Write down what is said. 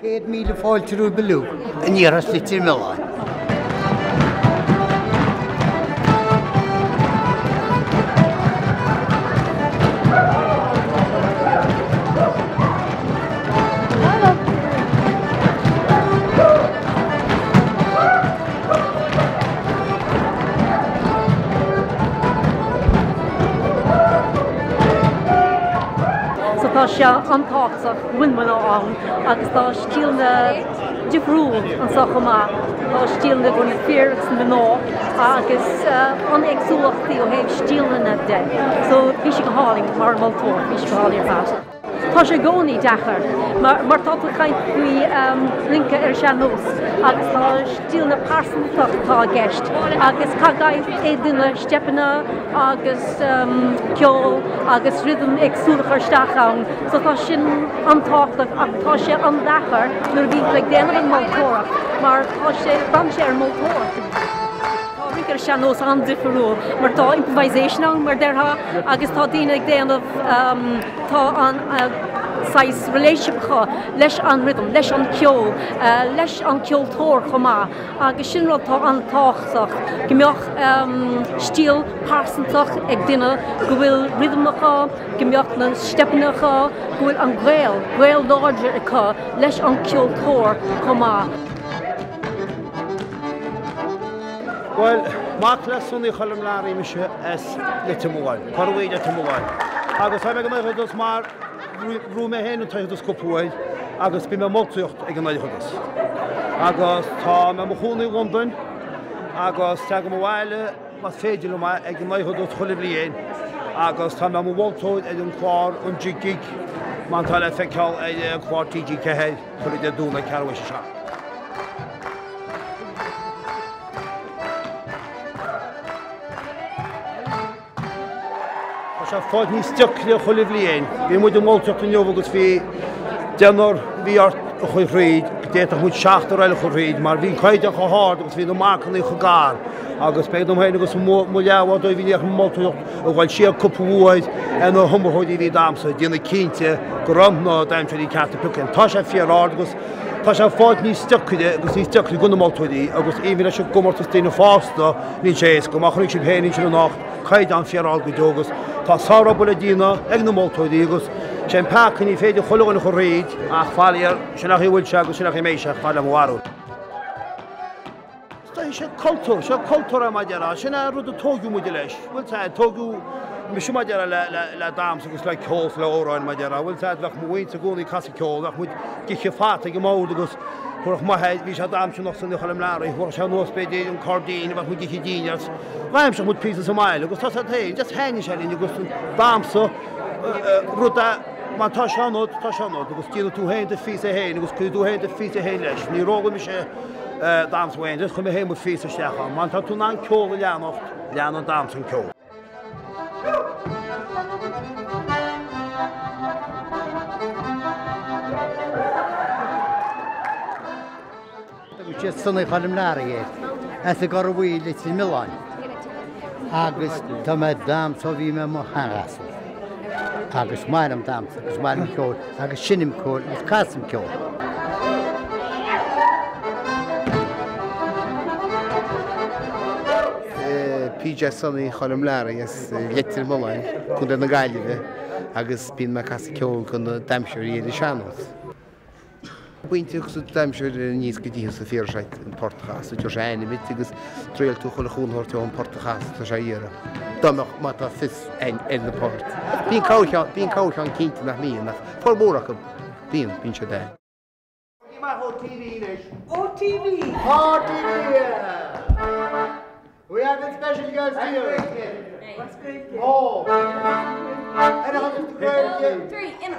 Céad míle fáilteú beú a níras litir Milán. Tá sé antáach winmana an agus tá stíalna difriúil an socha tá stíalna go na fearras na ná agus an agsúachtaí ó héh stíalna de. So bhí sé go háling mar maltóir bhí go háir fásta. Tá sé gcónaí dechar, mar tá chaint faoi linke ar se nós agus tá stíalna pásantach tá gceist agus cagaibh é duine stepanna agus ceol agus rhythm agsúlach ar stachán, so tá sin antáach ach tá sé an dechar nuair bhí le déanamh an maltóach, mar tá sé bram sé ar maltóach. Rinker se nós an difriúil, mar tá improvisation mar dertha agus tá daine ag déanamh tá an sais relationship leis an rhythm, leis an ceol, leis an ceoltóir chomá, agus sin tá an táachsach, gombeoch stíl pásantach ag duine go bhfuil rhythmacha, gombeoch na stepannacha, go bhfuil an ghaol láidir acu leis an ceoltóir chomá. Well, Mark lesson I chalam lárí me se es letamúáil, Corwé letamúáil. Agus fe me go mar rúme hen tá dos copúid, agus bí me mótuocht ag an chugus. Agus tá me mo chúnaí London, agus te go bhile mas féidir ag an chugus chola blion, agus tá me mo bhiltóid ag an chláir an jigig, man tá le feiceáil ag an chláir TG cehéid chuir de dúna cearhha se. Se fáid ní steachle chola blion, bhí muid an molteach an neomh agus bhí déanár bhí art a chuid réid, déach muid 7 eile chu réid, mar bhín caiide go hád agus bhí do mácanna chu gár, agus pe am héine agus mó leabhá do bhí an molteocht a bhil siad cupúid an thumbathóidí bhí dámsa, déanana cínte go ramná daimse í ceata pucin. Tá sé fiarrád agus tá sé fáid ní steachide agus ní steachla gona moltóidí, agus éhí lei se gomartas tína fásta ní sééis go mar chunig sin héanaí sin nach caiid an fiarrád go dogus. Tá sára bula dína ag na moltóidí agus sé pácan í féidir choláin chu réid ach fáíar sinach bhfuil se agus sinach méiseach fáil am mhharú. Tá sé cultúr a dearrá, sinna rud a tógiú muide leis, bhfuil tá tógiú misisiú dearra le dámsa agus le ceol le óráin dearrá, bhfuil tá bheith mhainte a gúnaí casa ceol, ach muid giche fáta go mód agus chuach maitheid bhí se dámse nach san chalam láirí, chuir se nóspéidí an cordín bheith mu giche díineart. Bhaim se mud pí sa máile, agus tá héin, just héine se lín agus dámsa ruta má tá seanód, agus tíanana tú héin de fi a héin, agus chuú héin de fi a héin leis, ní róga mi sé dámshhain, chu mé héim fi a steachán, má tá tú ná ceol a leanocht lean an dámsa an ceol. Just sanna chalam lárí as a Corwé litir Milán. Agus tá me dámsa bhí me mo hangas. Agus maram dámsa, agus maram ceol, agus sinnim ceol, agus casam ceol. PJ sanna chalam lárí as litir Milán chun na gaiileh agus bíon me casa ceol chun na daimseoirí iad seanás. Buinte agus daimseir níos go dtí sa férseit an Portchas, tú sé aine mit agus tréil tú chola chúnthirtú an Portchas tá sé dhéara. Dáach má tá fis an na port. Bíon cáan cinnta nach míon nach formóra go bíon se dé. OTV! We have a special guest here. What's good? Oh! And how does the great 3 in a